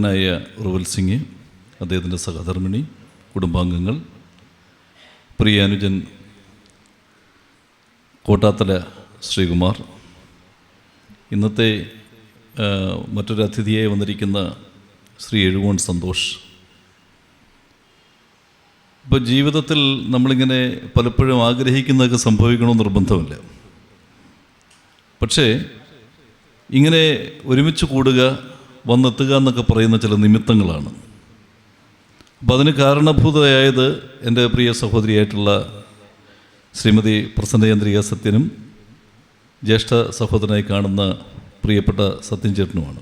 ായ റുവൽ സിംഗ്, അദ്ദേഹത്തിൻ്റെ സഹധർമ്മിണി, കുടുംബാംഗങ്ങൾ, പ്രിയ അനുജൻ കോട്ടാത്തല ശ്രീകുമാർ, ഇന്നത്തെ മറ്റൊരു അതിഥിയായി വന്നിരിക്കുന്ന ശ്രീ എഴുകോൺ സന്തോഷ്. ഇപ്പോൾ ജീവിതത്തിൽ നമ്മളിങ്ങനെ പലപ്പോഴും ആഗ്രഹിക്കുന്നതൊക്കെ സംഭവിക്കണമെന്ന് നിർബന്ധമില്ല. പക്ഷേ ഇങ്ങനെ ഒരുമിച്ച് കൂടുക, വന്നെത്തുക എന്നൊക്കെ പറയുന്ന ചില നിമിത്തങ്ങളാണ്. അപ്പോൾ അതിന് കാരണഭൂതയായത് എൻ്റെ പ്രിയ സഹോദരിയായിട്ടുള്ള ശ്രീമതി പ്രസന്നചന്ദ്രിക സത്യനും ജ്യേഷ്ഠ സഹോദരനായി കാണുന്ന പ്രിയപ്പെട്ട സത്യൻ ചേട്ടനുമാണ്.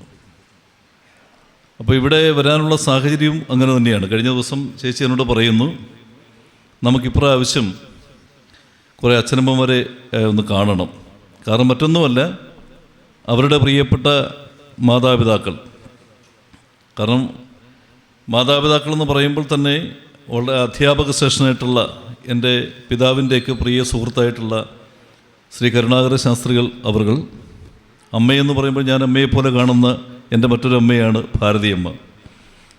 അപ്പോൾ ഇവിടെ വരാനുള്ള സാഹചര്യവും അങ്ങനെ തന്നെയാണ്. കഴിഞ്ഞ ദിവസം ചേച്ചി എന്നോട് പറയുന്നു, നമുക്കിപ്രാവശ്യം കുറേ അച്ഛനമ്മമാരെ ഒന്ന് കാണണം. കാരണം മറ്റൊന്നുമല്ല, അവരുടെ പ്രിയപ്പെട്ട മാതാപിതാക്കൾ. കാരണം മാതാപിതാക്കളെന്ന് പറയുമ്പോൾ തന്നെ വളരെ അധ്യാപക ശ്രേഷ്ഠനായിട്ടുള്ള എൻ്റെ പിതാവിൻ്റെയൊക്കെ പ്രിയ സുഹൃത്തായിട്ടുള്ള ശ്രീ കരുണാകര ശാസ്ത്രികൾ അവർകൾ, അമ്മയെന്ന് പറയുമ്പോൾ ഞാൻ അമ്മയെപ്പോലെ കാണുന്ന എൻ്റെ മറ്റൊരു അമ്മയാണ് ഭാരതിയമ്മ.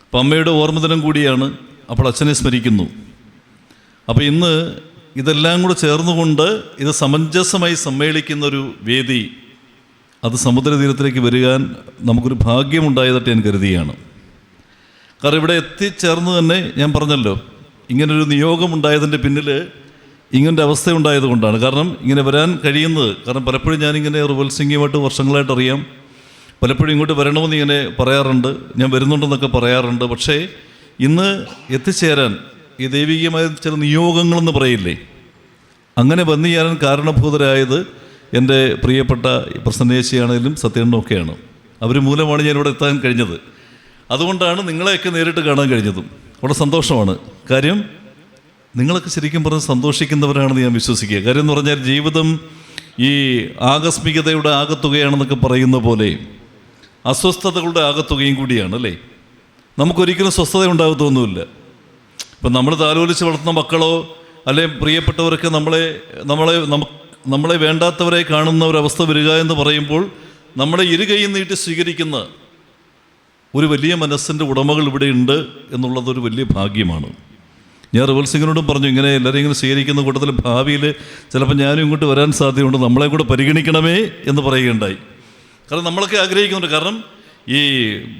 അപ്പം അമ്മയുടെ ഓർമ്മദിനം കൂടിയാണ്. അപ്പോൾ അച്ഛനെ സ്മരിക്കുന്നു. അപ്പോൾ ഇന്ന് ഇതെല്ലാം കൂടെ ചേർന്നുകൊണ്ട് ഇത് സമഞ്ജസമായി സമ്മേളിക്കുന്നൊരു വേദി, അത് സമുദ്രതീരത്തിലേക്ക് വരികാൻ നമുക്കൊരു ഭാഗ്യമുണ്ടായതായിട്ട് ഞാൻ കരുതിയാണ്. കാരണം ഇവിടെ എത്തിച്ചേർന്ന് തന്നെ ഞാൻ പറഞ്ഞല്ലോ, ഇങ്ങനൊരു നിയോഗമുണ്ടായതിൻ്റെ പിന്നിൽ ഇങ്ങനൊരു അവസ്ഥ ഉണ്ടായത് കൊണ്ടാണ്. കാരണം ഇങ്ങനെ വരാൻ കഴിയുന്നത്, കാരണം പലപ്പോഴും ഞാനിങ്ങനെ റുവൽ സിംഗുമായിട്ട് വർഷങ്ങളായിട്ട് അറിയാം. പലപ്പോഴും ഇങ്ങോട്ട് വരണമെന്ന് ഇങ്ങനെ പറയാറുണ്ട്, ഞാൻ വരുന്നുണ്ടെന്നൊക്കെ പറയാറുണ്ട്. പക്ഷേ ഇന്ന് എത്തിച്ചേരാൻ ഈ ദൈവികമായ ചില നിയോഗങ്ങളെന്ന് പറയില്ലേ, അങ്ങനെ വന്നു ചേരാൻ കാരണഭൂതരായത് എൻ്റെ പ്രിയപ്പെട്ട പ്രസന്നേച്ചിയാണെങ്കിലും സത്യണ്ണൊക്കെയാണ്. അവർ മൂലമാണ് ഞാനിവിടെ എത്താൻ കഴിഞ്ഞത്. അതുകൊണ്ടാണ് നിങ്ങളെയൊക്കെ നേരിട്ട് കാണാൻ കഴിഞ്ഞതും. വളരെ സന്തോഷമാണ്. കാര്യം നിങ്ങളൊക്കെ ശരിക്കും പറഞ്ഞ് സന്തോഷിക്കുന്നവരാണെന്ന് ഞാൻ വിശ്വസിക്കുക. കാര്യം എന്ന് പറഞ്ഞാൽ ജീവിതം ഈ ആകസ്മികതയുടെ ആകത്തുകയാണെന്നൊക്കെ പറയുന്ന പോലെ അസ്വസ്ഥതകളുടെ ആകത്തുകയും കൂടിയാണ് അല്ലേ. നമുക്കൊരിക്കലും സ്വസ്ഥത ഉണ്ടാകത്തൊന്നുമില്ല. ഇപ്പം നമ്മൾ താലോലിച്ച് വളർത്തുന്ന മക്കളോ അല്ലെ പ്രിയപ്പെട്ടവരൊക്കെ നമ്മളെ വേണ്ടാത്തവരെ കാണുന്ന ഒരവസ്ഥ വരിക എന്ന് പറയുമ്പോൾ നമ്മളെ ഇരുകൈ നീട്ടി സ്വീകരിക്കുന്ന ഒരു വലിയ മനസ്സിൻ്റെ ഉടമകൾ ഇവിടെ ഉണ്ട് എന്നുള്ളതൊരു വലിയ ഭാഗ്യമാണ്. ഞാൻ റുവൽ സിംഗിനോടും പറഞ്ഞു, ഇങ്ങനെ എല്ലാവരെയും ഇങ്ങനെ സ്വീകരിക്കുന്ന കൂട്ടത്തിൽ ഭാവിയിൽ ചിലപ്പോൾ ഞാനും ഇങ്ങോട്ട് വരാൻ സാധ്യതയുണ്ട്, നമ്മളെ കൂടെ പരിഗണിക്കണമേ എന്ന് പറയുകയുണ്ടായി. കാരണം നമ്മളൊക്കെ ആഗ്രഹിക്കുന്നുണ്ട്. കാരണം ഈ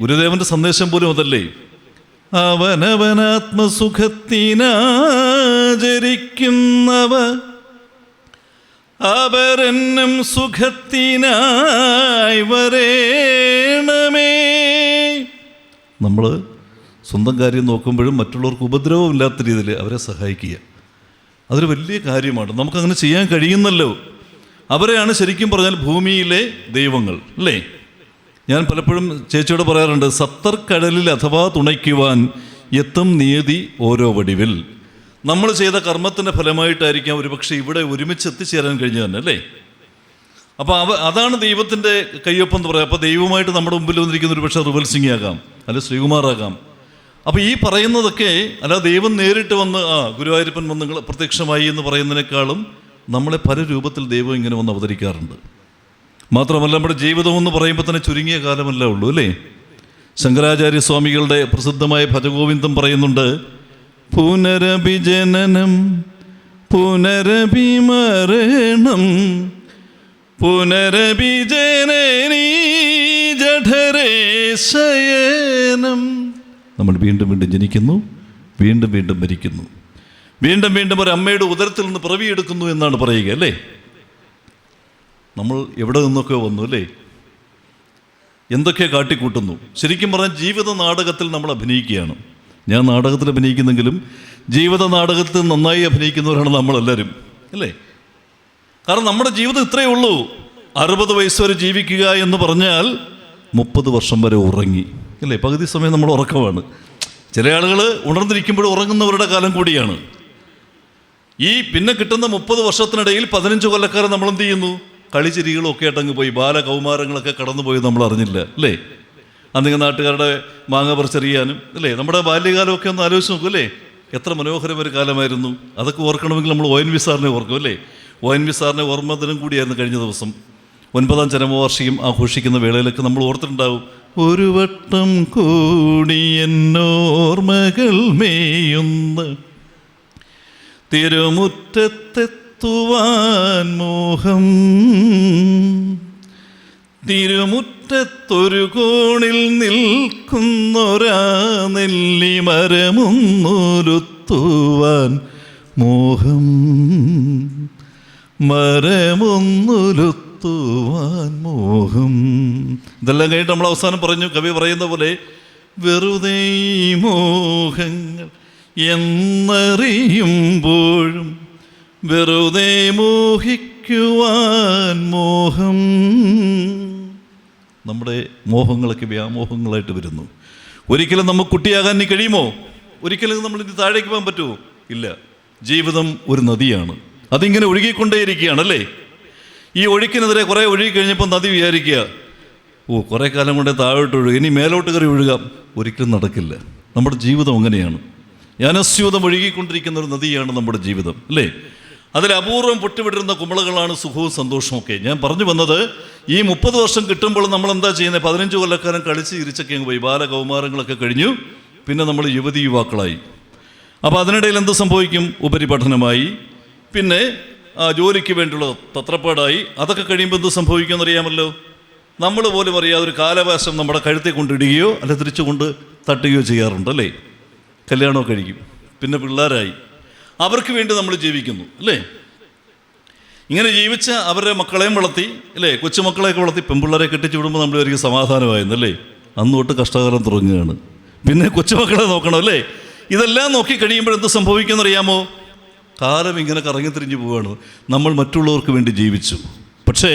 ഗുരുദേവൻ്റെ സന്ദേശം പോലും അതല്ലേ, അവനവനാത്മസുഖത്തിനാചരിക്കുന്നവ അവരെന്നും സുഖത്തിനായി വരേണമേ. നമ്മൾ സ്വന്തം കാര്യം നോക്കുമ്പോഴും മറ്റുള്ളവർക്ക് ഉപദ്രവമില്ലാത്ത രീതിയിൽ അവരെ സഹായിക്കുക, അതൊരു വലിയ കാര്യമാണ്. നമുക്കങ്ങനെ ചെയ്യാൻ കഴിയുന്നല്ലോ. അവരെയാണ് ശരിക്കും പറഞ്ഞാൽ ഭൂമിയിലെ ദൈവങ്ങൾ അല്ലേ. ഞാൻ പലപ്പോഴും ചേച്ചിയോട് പറയാറുണ്ട്, സപ്തർക്കടലിൽ അഥവാ തുണയ്ക്കുവാൻ എത്തും നിയതി ഓരോ വടിവിൽ. നമ്മൾ ചെയ്ത കർമ്മത്തിൻ്റെ ഫലമായിട്ടായിരിക്കാം ഒരുപക്ഷെ ഇവിടെ ഒരുമിച്ച് എത്തിച്ചേരാൻ കഴിഞ്ഞു തന്നെ അല്ലേ. അപ്പോൾ അതാണ് ദൈവത്തിൻ്റെ കയ്യൊപ്പം എന്ന് പറയാം. അപ്പോൾ ദൈവമായിട്ട് നമ്മുടെ മുമ്പിൽ വന്നിരിക്കുന്ന ഒരു പക്ഷേ റുവൽ സിംഗ് ആകാം, അല്ലെ ശ്രീകുമാറാകാം. അപ്പോൾ ഈ പറയുന്നതൊക്കെ അല്ല ദൈവം നേരിട്ട് വന്ന് ഗുരുവായൂരപ്പൻ വന്ന് പ്രത്യക്ഷമായി എന്ന് പറയുന്നതിനേക്കാളും നമ്മളെ പല രൂപത്തിൽ ദൈവം ഇങ്ങനെ വന്ന് അവതരിക്കാറുണ്ട്. മാത്രമല്ല നമ്മുടെ ജീവിതം എന്ന് പറയുമ്പോൾ തന്നെ ചുരുങ്ങിയ കാലമല്ല ഉള്ളൂ അല്ലേ. ശങ്കരാചാര്യ സ്വാമികളുടെ പ്രസിദ്ധമായ ഭജഗോവിന്ദം പറയുന്നുണ്ട്, പുനരഭിജനനം പുനരഭിമരണം പുനരഭിജനനീ ജഠരേ ശയനം. നമ്മൾ വീണ്ടും വീണ്ടും ജനിക്കുന്നു, വീണ്ടും വീണ്ടും മരിക്കുന്നു, വീണ്ടും വീണ്ടും ഒരു അമ്മയുടെ ഉദരത്തിൽ നിന്ന് പിറവിയെടുക്കുന്നു എന്നാണ് പറയുക അല്ലേ. നമ്മൾ എവിടെ നിന്നൊക്കെ വന്നു അല്ലേ, എന്തൊക്കെ കാട്ടിക്കൂട്ടുന്നു. ശരിക്കും പറഞ്ഞാൽ ജീവിത നാടകത്തിൽ നമ്മൾ അഭിനയിക്കുകയാണ്. ഞാൻ നാടകത്തിൽ അഭിനയിക്കുന്നെങ്കിലും ജീവിത നാടകത്തിൽ നന്നായി അഭിനയിക്കുന്നവരാണ് നമ്മളെല്ലാവരും അല്ലേ. കാരണം നമ്മുടെ ജീവിതം ഇത്രയേ ഉള്ളൂ. 60 വയസ്സ് വരെ ജീവിക്കുക എന്ന് പറഞ്ഞാൽ 30 വർഷം വരെ ഉറങ്ങി അല്ലേ. പകുതി സമയം നമ്മൾ ഉറക്കമാണ്. ചില ആളുകൾ ഉണർന്നിരിക്കുമ്പോൾ ഉറങ്ങുന്നവരുടെ കാലം കൂടിയാണ്. ഈ പിന്നെ കിട്ടുന്ന 30 വർഷത്തിനിടയിൽ 15 കൊല്ലക്കാലം നമ്മൾ എന്ത് ചെയ്യുന്നു, കളിച്ചിരികളും ഒക്കെ ആയിട്ടങ്ങ് പോയി. ബാലകൗമാരങ്ങളൊക്കെ കടന്നുപോയി നമ്മൾ അറിഞ്ഞില്ല അല്ലേ. അന്നിങ്ങനെ നാട്ടുകാരുടെ മാങ്ങ പറിച്ചെറിയാനും അല്ലേ. നമ്മുടെ ബാല്യകാലമൊക്കെ ഒന്ന് ആലോചിച്ച് നോക്കും അല്ലേ. എത്ര മനോഹരം ഒരു കാലമായിരുന്നു. അതൊക്കെ ഓർക്കണമെങ്കിൽ നമ്മൾ ONV സാറിനെ ഓർക്കും അല്ലേ. ONV സാറിനെ ഓർമ്മദിനം കൂടിയായിരുന്നു കഴിഞ്ഞ ദിവസം. 9ാം ചരമവാർഷികം ആഘോഷിക്കുന്ന വേളയിലൊക്കെ നമ്മൾ ഓർത്തിട്ടുണ്ടാവും, ഒരു വട്ടം കൂടി എന്നോർമകൾ മേയുന്ന തിരുമുറ്റത്തെത്തുവാൻ മോഹം, തിരുമുറ്റത്തൊരു കോണിൽ നിൽക്കുന്നൊരാ നെല്ലിമരമൊന്നുലുത്തുവാൻ മോഹം, മരമൊന്നുലുത്തുവാൻ മോഹം. ഇതെല്ലാം കഴിഞ്ഞിട്ട് നമ്മൾ അവസാനം പറഞ്ഞു, കവി പറയുന്ന പോലെ, വെറുതെ മോഹങ്ങൾ എന്നറിയുമ്പോഴും വെറുതെ മോഹിക്കുവാൻ മോഹം. നമ്മുടെ മോഹങ്ങളൊക്കെ വ്യാമോഹങ്ങളായിട്ട് വരുന്നു. ഒരിക്കലും നമുക്ക് കുട്ടിയാകാൻ ഇനി കഴിയുമോ? ഒരിക്കലും നമ്മൾ ഇനി താഴേക്ക് പോകാൻ പറ്റുമോ? ഇല്ല. ജീവിതം ഒരു നദിയാണ്, അതിങ്ങനെ ഒഴുകിക്കൊണ്ടേയിരിക്കുകയാണല്ലേ. ഈ ഒഴുക്കിനെതിരെ കുറേ ഒഴുകി കഴിഞ്ഞപ്പോൾ നദി വിചാരിക്കുക, കുറേ കാലം കൊണ്ടേ താഴോട്ട് ഒഴുകുക, ഇനി മേലോട്ട് കയറി ഒഴുകാം. ഒരിക്കലും നടക്കില്ല. നമ്മുടെ ജീവിതം അങ്ങനെയാണ്. അനസ്യൂതം ഒഴുകിക്കൊണ്ടിരിക്കുന്ന ഒരു നദിയാണ് നമ്മുടെ ജീവിതം, അല്ലേ? അതിൽ അപൂർവം പൊട്ടിവിടുന്ന കുമിളകളാണ് സുഖവും സന്തോഷവും ഒക്കെ. ഞാൻ പറഞ്ഞു വന്നത്, ഈ 30 വർഷം കിട്ടുമ്പോൾ നമ്മൾ എന്താ ചെയ്യുന്നത്? 15 കൊല്ലക്കാലം കളിച്ച് ഇരിച്ചൊക്കെ അങ്ങ് പോയി, ബാലകൗമാരങ്ങളൊക്കെ കഴിഞ്ഞു, പിന്നെ നമ്മൾ യുവതി യുവാക്കളായി. അപ്പോൾ അതിനിടയിൽ എന്ത് സംഭവിക്കും? ഉപരിപഠനമായി, പിന്നെ ജോലിക്ക് വേണ്ടിയുള്ള തത്രപ്പാടായി. അതൊക്കെ കഴിയുമ്പോൾ എന്ത് സംഭവിക്കുമെന്നറിയാമല്ലോ. നമ്മൾ പോലും അറിയാതെ ഒരു കാലവാശം നമ്മുടെ കഴുത്തെ കൊണ്ടിടുകയോ അല്ല തിരിച്ചുകൊണ്ട് തട്ടുകയോ ചെയ്യാറുണ്ട്, അല്ലേ? കല്യാണമൊക്കെ കഴിക്കും, പിന്നെ പിള്ളേരായി, അവർക്ക് വേണ്ടി നമ്മൾ ജീവിക്കുന്നു, അല്ലേ? ഇങ്ങനെ ജീവിച്ച അവരുടെ മക്കളെയും വളർത്തി, അല്ലേ? കൊച്ചുമക്കളെയൊക്കെ വളർത്തി പെൺപിള്ളേരെ കെട്ടിച്ചു വിടുമ്പോൾ നമ്മൾ ഒരിക്കലും സമാധാനമായിരുന്നല്ലേ. അന്ന് തൊട്ട് കഷ്ടകാലം തുടങ്ങുകയാണ്. പിന്നെ കൊച്ചുമക്കളെ നോക്കണം, അല്ലേ? ഇതെല്ലാം നോക്കി കഴിയുമ്പോൾ എന്ത് സംഭവിക്കുമെന്നറിയാമോ? കാലം ഇങ്ങനെ കറങ്ങിത്തിരിഞ്ഞു പോവുകയാണ്. നമ്മൾ മറ്റുള്ളവർക്ക് വേണ്ടി ജീവിച്ചു, പക്ഷേ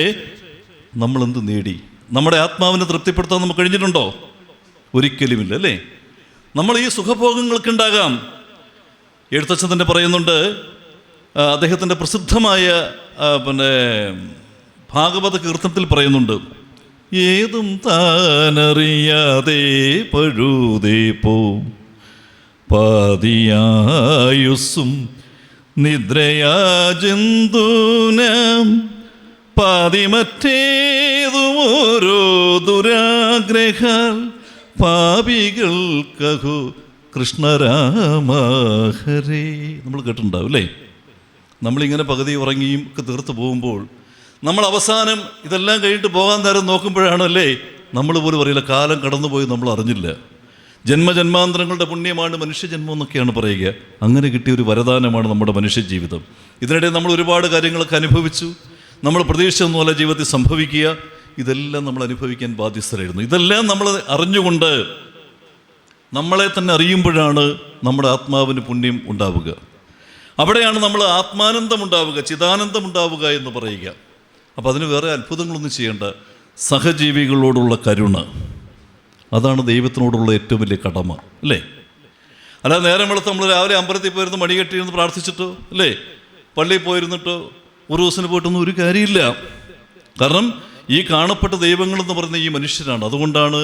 നമ്മൾ എന്ത് നേടി? നമ്മുടെ ആത്മാവിനെ തൃപ്തിപ്പെടുത്താൻ നമുക്ക് കഴിഞ്ഞിട്ടുണ്ടോ? ഒരിക്കലുമില്ല, അല്ലേ? നമ്മൾ ഈ സുഖഭോഗങ്ങൾക്കുണ്ടാകാം. എഴുത്തച്ഛൻ തന്നെ പറയുന്നുണ്ട്, അദ്ദേഹത്തിൻ്റെ പ്രസിദ്ധമായ ഭാഗവത കീർത്തനത്തിൽ പറയുന്നുണ്ട്, ഏതും താനറിയാതെ പഴുതേ പോ പാതിയായുസ്സും നിദ്രയാ ജന്തുനാം പാതിമറ്റേതും ഓരോ ദുരാഗ്രഹാൽ പാപികൾക്കഹു കൃഷ്ണരാമഹരേ. നമ്മൾ കേട്ടിട്ടുണ്ടാവും, അല്ലേ? നമ്മളിങ്ങനെ പകുതി ഉറങ്ങിയും ഒക്കെ തീർത്ത് പോകുമ്പോൾ നമ്മൾ അവസാനം ഇതെല്ലാം കഴിഞ്ഞിട്ട് പോകാൻ നേരം നോക്കുമ്പോഴാണല്ലേ നമ്മൾ പോലും അറിയില്ല, കാലം കടന്നുപോയി നമ്മൾ അറിഞ്ഞില്ല. ജന്മജന്മാന്തരങ്ങളുടെ പുണ്യമാണ് മനുഷ്യജന്മം എന്നൊക്കെയാണ് പറയുക. അങ്ങനെ കിട്ടിയ ഒരു വരദാനമാണ് നമ്മുടെ മനുഷ്യജീവിതം. ഇതിനിടെ നമ്മൾ ഒരുപാട് കാര്യങ്ങളൊക്കെ അനുഭവിച്ചു. നമ്മൾ പ്രതീക്ഷിച്ചൊന്നുമല്ല ജീവിതത്തിൽ സംഭവിക്കുക. ഇതെല്ലാം നമ്മൾ അനുഭവിക്കാൻ ബാധ്യസ്ഥരായിരുന്നു. ഇതെല്ലാം നമ്മൾ അറിഞ്ഞുകൊണ്ട് നമ്മളെ തന്നെ അറിയുമ്പോഴാണ് നമ്മുടെ ആത്മാവിന് പുണ്യം ഉണ്ടാവുക. അവിടെയാണ് നമ്മൾ ആത്മാനന്ദം ഉണ്ടാവുക, ചിദാനന്ദം ഉണ്ടാവുക എന്ന് പറയുക. അപ്പോൾ അതിന് വേറെ അത്ഭുതങ്ങളൊന്നും ചെയ്യേണ്ട. സഹജീവികളോടുള്ള കരുണ, അതാണ് ദൈവത്തിനോടുള്ള ഏറ്റവും വലിയ കടമ, അല്ലേ? അല്ലാതെ നേരം വെളുത്ത് നമ്മൾ രാവിലെ അമ്പലത്തിൽ പോയിരുന്ന് മണി കെട്ടിയിരുന്ന് പ്രാർത്ഥിച്ചിട്ടോ, അല്ലേ, പള്ളിയിൽ പോയിരുന്നിട്ടോ ഒരു ദിവസത്തിന് പോയിട്ടൊന്നും ഒരു കാര്യമില്ല. കാരണം ഈ കാണപ്പെട്ട ദൈവങ്ങളെന്ന് പറയുന്ന ഈ മനുഷ്യരാണ്. അതുകൊണ്ടാണ്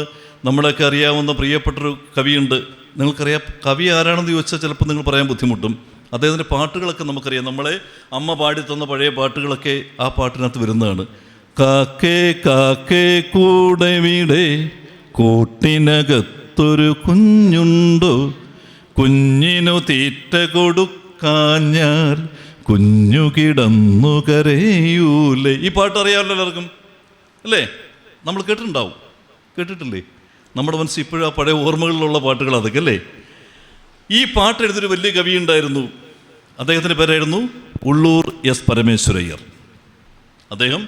നമ്മളൊക്കെ അറിയാവുന്ന പ്രിയപ്പെട്ടൊരു കവിയുണ്ട്. നിങ്ങൾക്കറിയാം കവി ആരാണെന്ന് ചോദിച്ചാൽ ചിലപ്പോൾ നിങ്ങൾ പറയാൻ ബുദ്ധിമുട്ടും. അദ്ദേഹത്തിൻ്റെ പാട്ടുകളൊക്കെ നമുക്കറിയാം. നമ്മളെ അമ്മ പാടിത്തന്ന പഴയ പാട്ടുകളൊക്കെ ആ പാട്ടിനകത്ത് വരുന്നതാണ്. കാക്കേ കാക്കേ കൂടെ വീടേ കൂട്ടിനകത്തൊരു കുഞ്ഞുണ്ടോ, കുഞ്ഞിനു തീറ്റ കൊടുക്കാഞ്ഞാൽ കുഞ്ഞു കിടന്നു കരയൂലേ. ഈ പാട്ട് അറിയാമല്ലോ എല്ലാവർക്കും, അല്ലേ? നമ്മൾ കേട്ടിട്ടുണ്ടാവും, കേട്ടിട്ടില്ലേ? നമ്മുടെ മനസ്സിൽ ഇപ്പോഴും ആ പഴയ ഓർമ്മകളിലുള്ള പാട്ടുകൾ അതൊക്കെ, അല്ലേ? ഈ പാട്ട് എഴുതിയൊരു വലിയ കവിയുണ്ടായിരുന്നു. അദ്ദേഹത്തിൻ്റെ പേരായിരുന്നു ഉള്ളൂർ എസ് പരമേശ്വരയ്യർ. അദ്ദേഹം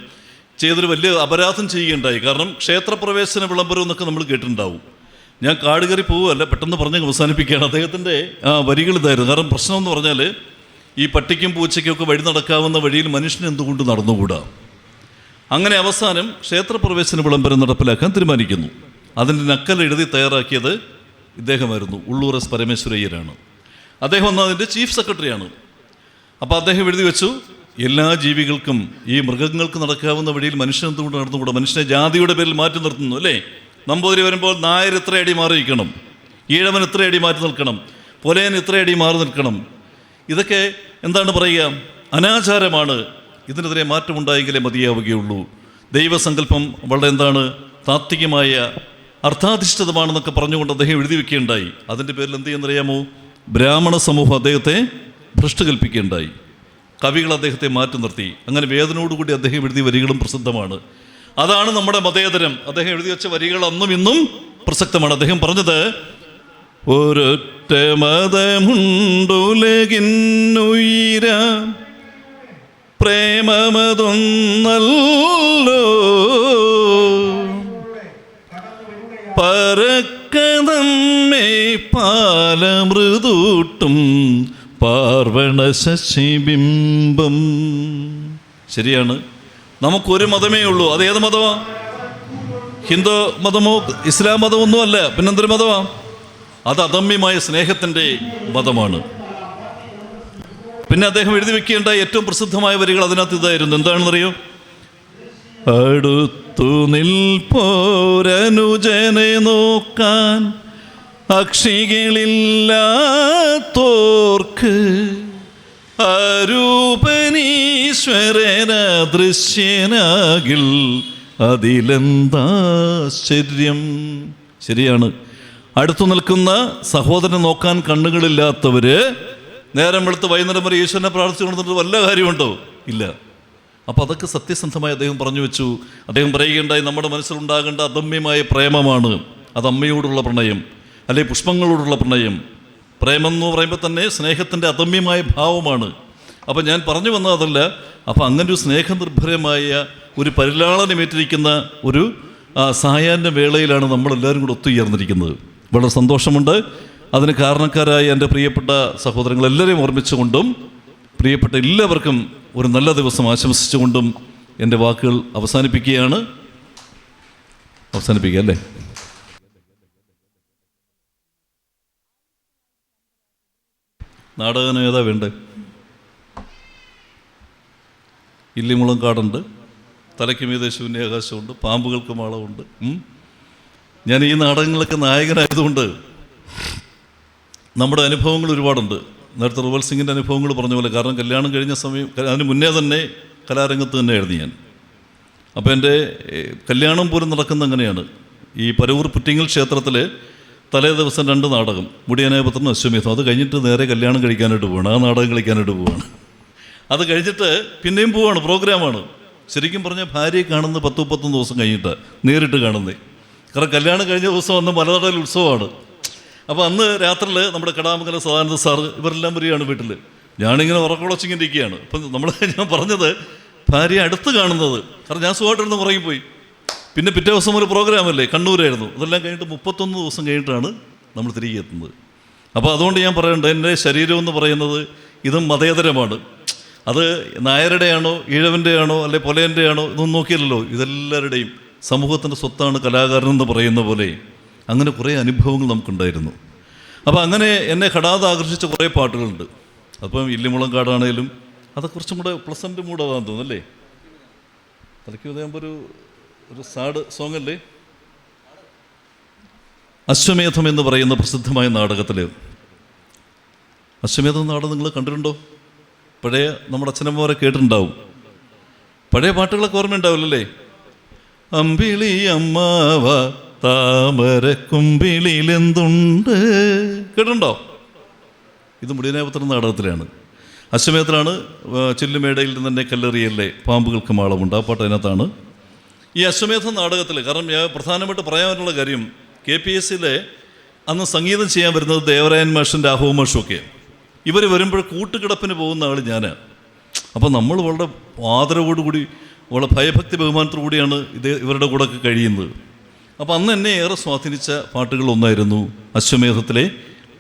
ചെയ്തൊരു വലിയ അപരാധം ചെയ്യുകയുണ്ടായി. കാരണം ക്ഷേത്രപ്രവേശന വിളംബരം എന്നൊക്കെ നമ്മൾ കേട്ടിട്ടുണ്ടാവും. ഞാൻ കാട് കയറി പോവുകയല്ല, പെട്ടെന്ന് പറഞ്ഞ് അവസാനിപ്പിക്കുകയാണ്. അദ്ദേഹത്തിൻ്റെ വരികൾ ഇതായിരുന്നു. കാരണം പ്രശ്നം എന്ന് പറഞ്ഞാൽ ഈ പട്ടിക്കും പൂച്ചയ്ക്കും ഒക്കെ വഴി നടക്കാവുന്ന വഴിയിൽ മനുഷ്യന് എന്തുകൊണ്ട് നടന്നുകൂടാ? അങ്ങനെ അവസാനം ക്ഷേത്രപ്രവേശന വിളംബരം നടപ്പിലാക്കാൻ തീരുമാനിക്കുന്നു. അതിൻ്റെ നക്കൽ എഴുതി തയ്യാറാക്കിയത് ഇദ്ദേഹമായിരുന്നു, ഉള്ളൂർ എസ് പരമേശ്വരയ്യരാണ്. അദ്ദേഹം അതിൻ്റെ ചീഫ് സെക്രട്ടറിയാണ്. അപ്പോൾ അദ്ദേഹം എഴുതി വെച്ചു, എല്ലാ ജീവികൾക്കും ഈ മൃഗങ്ങൾക്ക് നടക്കാവുന്ന വഴിയിൽ മനുഷ്യൻ എന്തുകൊണ്ട് നടന്നുകൂടാ? മനുഷ്യനെ ജാതിയുടെ പേരിൽ മാറ്റി നിർത്തുന്നു, അല്ലേ? നമ്പൂതിരി വരുമ്പോൾ നായർ ഇത്ര അടി മാറി നിൽക്കണം, ഈഴവൻ ഇത്ര അടി മാറ്റി നിൽക്കണം, പൊലയൻ ഇത്ര അടി മാറി നിൽക്കണം. ഇതൊക്കെ എന്താണ് പറയുക? അനാചാരമാണ്. ഇതിനെതിരെ മാറ്റമുണ്ടായെങ്കിലേ മതിയാവുകയുള്ളൂ. ദൈവസങ്കല്പം വളരെ എന്താണ്, താത്വികമായ അർത്ഥാധിഷ്ഠിതമാണെന്നൊക്കെ പറഞ്ഞുകൊണ്ട് അദ്ദേഹം എഴുതി വെക്കുകയുണ്ടായി. അതിൻ്റെ പേരിൽ എന്ത് ചെയ്യുന്നറിയാമോ? ബ്രാഹ്മണ സമൂഹം അദ്ദേഹത്തെ ഭ്രഷ്ട് കൽപ്പിക്കുകയുണ്ടായി. കവികൾ അദ്ദേഹത്തെ മാറ്റി നിർത്തി. അങ്ങനെ വേദനയോടുകൂടി അദ്ദേഹം എഴുതിയ വരികളും പ്രസിദ്ധമാണ്. അതാണ് നമ്മുടെ മതേതരം. അദ്ദേഹം എഴുതി വെച്ച വരികൾ അന്നും ഇന്നും പ്രസക്തമാണ്. അദ്ദേഹം പറഞ്ഞത്, ഒരൊറ്റ മതമുണ്ടുലകിന്നുയിര പ്രേമമതൊന്നല്ലോ പരക്കതമ്മേ പാലമൃദൂട്ടും പാർവണ ശശിബിംബം. ശരിയാണ്, നമുക്കൊരു മതമേ ഉള്ളൂ. അത് ഏത് മതമാ? ഹിന്ദു മതമോ ഇസ്ലാം മതമോ ഒന്നുമല്ല. പിന്നെന്തൊരു മതമാ? അത് അദമ്യമായ സ്നേഹത്തിൻ്റെ മതമാണ്. പിന്നെ അദ്ദേഹം എഴുതി വെക്കേണ്ട ഏറ്റവും പ്രസിദ്ധമായ വരികൾ അതിനകത്ത് ഇതായിരുന്നു. എന്താണെന്നറിയോ? അടുത്തു നിൽപ്പോരനുജനെ നോക്കാൻ അക്ഷികളില്ലാത്തോർക്ക് അരൂപനീശ്വരന ദൃശ്യനാകിൽ അതിലെന്താശ്ചര്യം. ശരിയാണ്, അടുത്തു നിൽക്കുന്ന സഹോദരനെ നോക്കാൻ കണ്ണുകളില്ലാത്തവര് നേരം വെളുത്ത് വൈകുന്നേരം വരെ ഈശ്വരനെ പ്രാർത്ഥിച്ചു കൊണ്ടിട്ട് വല്ല കാര്യമുണ്ടോ? ഇല്ല. അപ്പോൾ അതൊക്കെ സത്യസന്ധമായി അദ്ദേഹം പറഞ്ഞു വെച്ചു. അദ്ദേഹം പറയുകയുണ്ടായി, നമ്മുടെ മനസ്സിലുണ്ടാകേണ്ട അദമ്യമായ പ്രേമമാണ് അത്. അമ്മയോടുള്ള പ്രണയം, അല്ലെങ്കിൽ പുഷ്പങ്ങളോടുള്ള പ്രണയം. പ്രേമം എന്ന് പറയുമ്പോൾ തന്നെ സ്നേഹത്തിൻ്റെ അദമ്യമായ ഭാവമാണ്. അപ്പം ഞാൻ പറഞ്ഞു വന്നത് അതല്ല. അപ്പം അങ്ങനെ ഒരു സ്നേഹനിർഭരമായ ഒരു പരിലാളനമേറ്റിരിക്കുന്ന ഒരു സായാഹ്ന വേളയിലാണ് നമ്മളെല്ലാവരും കൂടെ ഒത്തുചേർന്നിരിക്കുന്നത്. വളരെ സന്തോഷമുണ്ട്. അതിന് കാരണക്കാരായ എൻ്റെ പ്രിയപ്പെട്ട സഹോദരങ്ങളെല്ലാവരെയും ഓർമ്മിച്ചുകൊണ്ടും പ്രിയപ്പെട്ട എല്ലാവർക്കും ഒരു നല്ല ദിവസം ആശംസിച്ചുകൊണ്ടും എൻ്റെ വാക്കുകൾ അവസാനിപ്പിക്കുക അല്ലേ? നാടകം ഏതാ വേണ്ടേ? ഇല്ലിമുളം കാടുണ്ട്, തലയ്ക്ക് മീതെ ശൂന്യാകാശമുണ്ട്, പാമ്പുകൾക്ക് മാളമുണ്ട്. ഞാൻ ഈ നാടകങ്ങളൊക്കെ നായകനായതുകൊണ്ട് നമ്മുടെ അനുഭവങ്ങൾ ഒരുപാടുണ്ട്. നേരത്തെ റുവൽ സിംഗിൻ്റെ അനുഭവങ്ങൾ പറഞ്ഞ പോലെ, കാരണം കല്യാണം കഴിഞ്ഞ സമയം, അതിന് മുന്നേ തന്നെ കലാരംഗത്ത് തന്നെയായിരുന്നു ഞാൻ. അപ്പോൾ എൻ്റെ കല്യാണം പോലും നടക്കുന്ന അങ്ങനെയാണ്. ഈ പരവൂർ പുറ്റിങ്ങൽ ക്ഷേത്രത്തിൽ തലേ ദിവസം 2 നാടകം, മുടിയനായപത്രനും അശ്വമേധം. അത് കഴിഞ്ഞിട്ട് നേരെ കല്യാണം കഴിക്കാനായിട്ട് പോവാണ്, ആ നാടകം കളിക്കാനായിട്ട് പോവാണ്. അത് കഴിഞ്ഞിട്ട് പിന്നെയും പോവാണ്, പ്രോഗ്രാമാണ്. ശരിക്കും പറഞ്ഞാൽ ഭാര്യയെ കാണുന്നത് 10-31 ദിവസം കഴിഞ്ഞിട്ട് നേരിട്ട് കാണുന്നത്. കാരണം കല്യാണം കഴിഞ്ഞ ദിവസം അന്ന് മലനാടൽ ഉത്സവമാണ്. അപ്പോൾ അന്ന് രാത്രിയിൽ നമ്മുടെ കടാമംഗലം സദാനന്ദ സാറ് ഇവരെല്ലാം വരികയാണ് വീട്ടിൽ. ഞാനിങ്ങനെ ഉറക്കുളച്ചിങ്ങനെ ഇരിക്കുകയാണ്. അപ്പം ഞാൻ പറഞ്ഞത് ഭാര്യയെ അടുത്ത് കാണുന്നത്, കാരണം ഞാൻ സുഖമായിട്ടിരുന്ന് ഉറങ്ങിപ്പോയി. പിന്നെ പിറ്റേ ദിവസം ഒരു പ്രോഗ്രാമല്ലേ, കണ്ണൂരായിരുന്നു. അതെല്ലാം കഴിഞ്ഞിട്ട് 31 ദിവസം കഴിഞ്ഞിട്ടാണ് നമ്മൾ തിരികെ എത്തുന്നത്. അപ്പോൾ അതുകൊണ്ട് ഞാൻ പറയേണ്ടത്, എൻ്റെ ശരീരം എന്ന് പറയുന്നത് ഇതും മതേതരമാണ്. അത് നായരുടെ ആണോ ഈഴവൻ്റെ ആണോ അല്ലെ പൊലേൻ്റെ ആണോ ഇതൊന്നും നോക്കിയല്ലോ, ഇതെല്ലാവരുടെയും സമൂഹത്തിൻ്റെ സ്വത്താണ് കലാകാരൻ എന്ന് പറയുന്ന പോലെ. അങ്ങനെ കുറേ അനുഭവങ്ങൾ നമുക്കുണ്ടായിരുന്നു. അപ്പോൾ അങ്ങനെ എന്നെ കടാതെ ആകർഷിച്ച കുറേ പാട്ടുകളുണ്ട്. അപ്പം ഇല്ലിമുളം കാടാണേലും അതൊക്കെ കുറച്ചും കൂടെ പ്ലസൻ്റ് മൂടാതാന്ന് തോന്നുന്നല്ലേ? തലയ്ക്ക് ഉദയാകുമ്പോൾ ഒരു സാഡ് സോങ് അല്ലേ? അശ്വമേധം എന്ന് പറയുന്ന പ്രസിദ്ധമായ നാടകത്തിൽ, അശ്വമേധം നാടകം നിങ്ങൾ കണ്ടിട്ടുണ്ടോ? പഴയ നമ്മുടെ അച്ഛനമ്മമാരെ കേട്ടിട്ടുണ്ടാവും. പഴയ പാട്ടുകളൊക്കെ ഓർമ്മയുണ്ടാവില്ലല്ലേ? അമ്പിളി അമ്മാവ താമരക്കുമ്പിളിലെന്തുണ്ട്, കേട്ടിട്ടുണ്ടോ? ഇത് മുടിയനായപത്രം നാടകത്തിലാണ്. അശ്വമേധത്തിലാണ് ചില്ലുമേടയിൽ നിന്ന് തന്നെ കല്ലെറിയല്ലേ പാമ്പുകൾക്ക് മാളമുണ്ട്, ആ പാട്ട് അതിനകത്താണ്. ഈ അശ്വമേധം നാടകത്തിൽ, കാരണം ഞാൻ പ്രധാനമായിട്ട് പറയാനുള്ള കാര്യം, KPSCയിലെ അന്ന് സംഗീതം ചെയ്യാൻ വരുന്നത് ദേവരായൻ മാഷിൻ്റെ അഹോ മാഷും ഒക്കെ. ഇവർ വരുമ്പോൾ കൂട്ടുകിടപ്പിന് പോകുന്ന ആൾ ഞാൻ. അപ്പോൾ നമ്മൾ വളരെ ആദരവോടുകൂടി വളരെ ഭയഭക്തി ബഹുമാനത്തോടു കൂടിയാണ് ഇവരുടെ കൂടെ ഒക്കെ കഴിയുന്നത്. അപ്പോൾ അന്ന് എന്നെ ഏറെ സ്വാധീനിച്ച പാട്ടുകളൊന്നായിരുന്നു അശ്വമേധത്തിലെ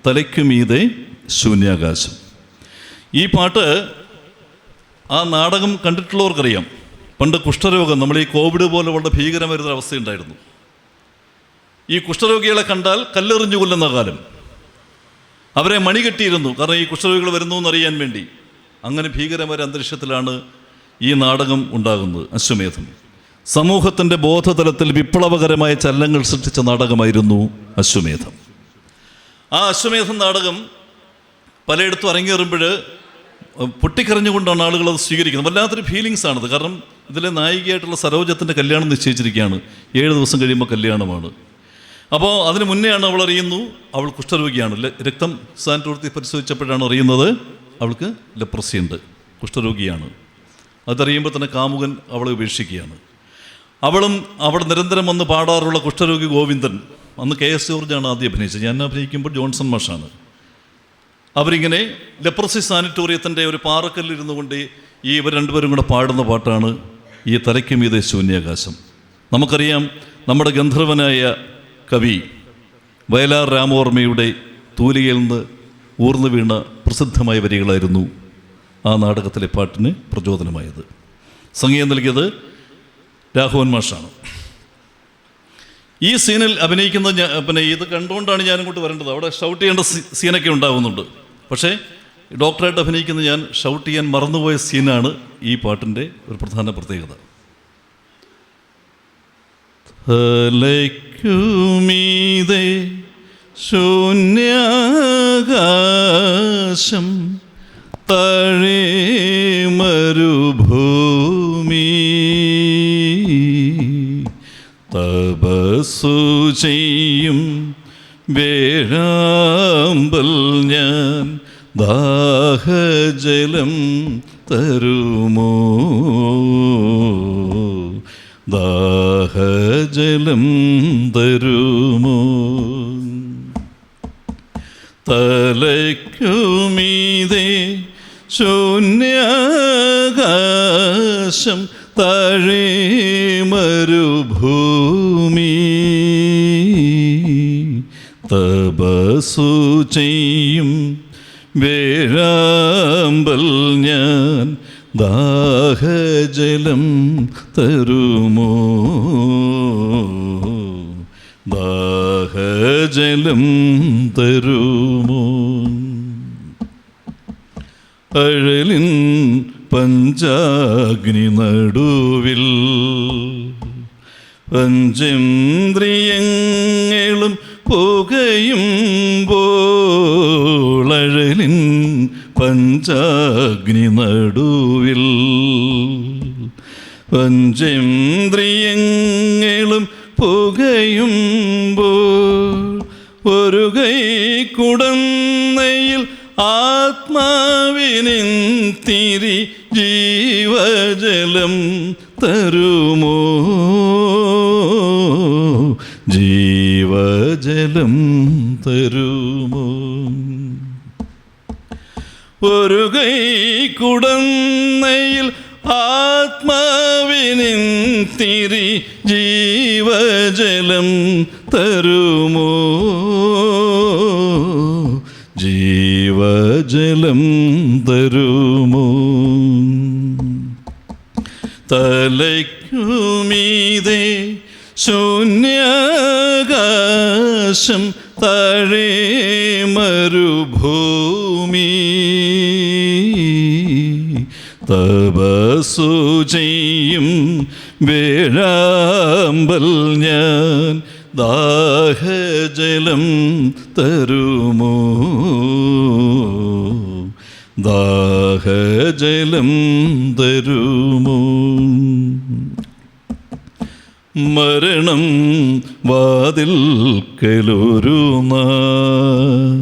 തലയ്ക്കുമീതെ ശൂന്യാകാശം. ഈ പാട്ട് ആ നാടകം കണ്ടിട്ടുള്ളവർക്കറിയാം. പണ്ട് കുഷ്ഠരോഗം, നമ്മൾ ഈ കോവിഡ് പോലെ വളരെ ഭീകരമായിരുന്ന അവസ്ഥയുണ്ടായിരുന്നു. ഈ കുഷ്ഠരോഗികളെ കണ്ടാൽ കല്ലെറിഞ്ഞു കൊല്ലുന്ന കാലം. അവരെ മണി കെട്ടിയിരുന്നു, കാരണം ഈ കുഷ്ഠരോഗികൾ വരുന്നു എന്നറിയാൻ വേണ്ടി. അങ്ങനെ ഭീകരമായ അന്തരീക്ഷത്തിലാണ് ഈ നാടകം ഉണ്ടാകുന്നത്. അശ്വമേധം സമൂഹത്തിൻ്റെ ബോധതലത്തിൽ വിപ്ലവകരമായ ചലനങ്ങൾ സൃഷ്ടിച്ച നാടകമായിരുന്നു അശ്വമേധം. ആ അശ്വമേധം നാടകം പലയിടത്തും അരങ്ങേറുമ്പോൾ പൊട്ടിക്കരഞ്ഞുകൊണ്ടാണ് ആളുകൾ അത് സ്വീകരിക്കുന്നത്. വല്ലാത്തൊരു ഫീലിങ്സാണത്. കാരണം ഇതിലെ നായികയായിട്ടുള്ള സരോജത്തിൻ്റെ കല്യാണം നിശ്ചയിച്ചിരിക്കുകയാണ്. 7 ദിവസം കഴിയുമ്പോൾ കല്യാണമാണ്. അപ്പോൾ അതിന് മുന്നെയാണ് അവൾ അറിയുന്നു അവൾ കുഷ്ഠരോഗിയാണ്. രക്തം സാനിറ്റോറിയത്തിൽ പരിശോധിച്ചപ്പോഴാണ് അറിയുന്നത് അവൾക്ക് ലെപ്രസി ഉണ്ട്, കുഷ്ഠരോഗിയാണ്. അതറിയുമ്പോൾ തന്നെ കാമുകൻ അവളെ ഉപേക്ഷിക്കുകയാണ്. അവളും അവിടെ നിരന്തരം വന്ന് പാടാറുള്ള കുഷ്ഠരോഗി ഗോവിന്ദൻ, അന്ന് KS ജോർജാണ് ആദ്യം അഭിനയിച്ചത്, ഞാൻ അഭിനയിക്കുമ്പോൾ ജോൺസൺ മാഷാണ്. അവരിങ്ങനെ ലെപ്രസി സാനിറ്റോറിയത്തിൻ്റെ ഒരു പാറക്കല്ലിരുന്നു കൊണ്ട് ഇവർ രണ്ടുപേരും കൂടെ പാടുന്ന പാട്ടാണ് ഈ തലയ്ക്ക് മീതെ ശൂന്യാകാശം. നമുക്കറിയാം നമ്മുടെ ഗന്ധർവനായ കവി വയലാർ രാമവർമ്മയുടെ തൂലികയിൽ നിന്ന് ഊർന്നു വീണ പ്രസിദ്ധമായ വരികളായിരുന്നു ആ നാടകത്തിലെ പാട്ടിന് പ്രചോദനമായത്. സംഗീതം നൽകിയത് രാഘവൻ മാഷാണ്. ഈ സീനിൽ അഭിനയിക്കുന്നത് പിന്നെ ഇത് കണ്ടുകൊണ്ടാണ് ഞാനിങ്ങോട്ട് വരേണ്ടത്. അവിടെ ഷൗട്ട് ചെയ്യേണ്ട സീനൊക്കെ ഉണ്ടാകുന്നുണ്ട്. പക്ഷേ ഡോക്ടറായിട്ട് അഭിനയിക്കുന്ന ഞാൻ ഷൗട്ട് ചെയ്യാൻ മറന്നുപോയ സീനാണ് ഈ പാട്ടിൻ്റെ ഒരു പ്രധാന പ്രത്യേകത. തലയ്ക്കുമീതെ ശൂന്യാകാശം താഴെ മരുഭൂമി, തപസ്സു ചെയ്യും വേഴാമ്പൽ ഞാൻ, ദാഹജലം തരുമോ, ദാഹജലം തരുമോ. തലയ്ക്കുമീതെ ശൂന്യാകാശം താഴെ മരുഭൂമി, തപസ്സു ചെയ്യും വേഴാമ്പൽ ഞാൻ, ദാഹജലം തരുമോ, ദാഹജലം തരുമോ. അഴലിൻ പഞ്ചാഗ്നി നടുവിൽ പഞ്ചേന്ദ്രിയങ്ങളും പുകയുമ്പോൾ, അഴലിൻ പഞ്ചാഗ്നി നടുവിൽ പഞ്ചേന്ദ്രിയങ്ങളും പുകയുമ്പോൾ, ഒരു കൈ കുടന്നയിൽ ആത്മാവിനിത്തിരി ജീവജലം തരുമോ, ജീവജലം തരുമോ. ഒരു കൈ കുടന്നയിൽ ആത്മാവിനിത്തിരി ജീവജലം തരുമോ, ജീവജലം തരുമോ. തലയ്ക്കുമീതെ ശൂന്യാകാശം താഴെ മരുഭൂമി, തപസ്സു ചെയ്യും വേഴാമ്പൽ ഞാൻ, ദാഹജലം തരുമോ, ദാഹജലം തരുമോ. മരണം വാതിൽക്കലൊരു നാൾ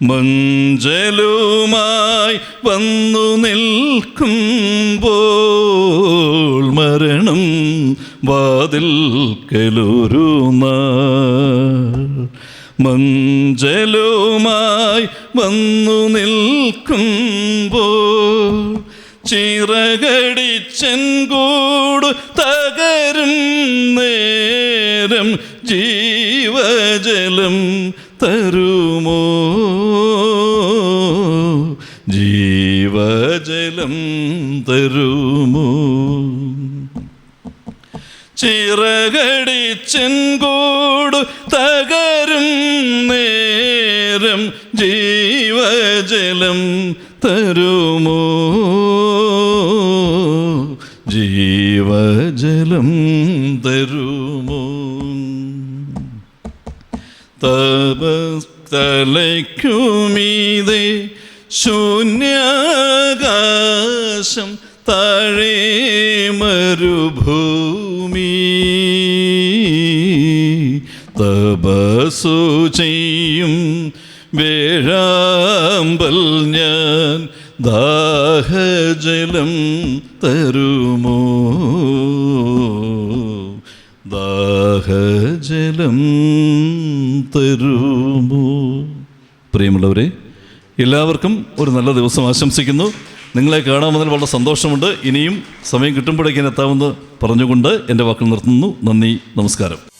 മഞ്ചലുമായി വന്നു നിൽക്കുമ്പോൾ, മരണം വാതിൽക്കലൊരു നാൾ മഞ്ചലുമായി വന്നു നിൽക്കുമ്പോൾ, ചിറകടിച്ചൻ കൂട് തകരും നേരം ജീവജലം തരുമോ, ജീവജലം തരുമോ. ചിറകടിച്ചൻ കൂട് തകരും നേരം ജീവജലം തരുമോ, ജീവജലം തരുമോ. തലയ്ക്കുമീതെ ശൂന്യാകാശം താഴെ മരുഭൂമി തപസ്സു ചെയ്യും വേഴാമ്പൽ ഞാൻ ദാഹജലം തരുമോ ദാഹജലം തരുമോ. പ്രിയമുള്ളവരെ, എല്ലാവർക്കും ഒരു നല്ല ദിവസം ആശംസിക്കുന്നു. നിങ്ങളെ കാണാമെന്നതിൽ വളരെ സന്തോഷമുണ്ട്. ഇനിയും സമയം കിട്ടുമ്പോഴേക്കും എത്താമെന്ന് പറഞ്ഞുകൊണ്ട് എൻ്റെ വാക്കുകൾ നിർത്തുന്നു. നന്ദി, നമസ്കാരം.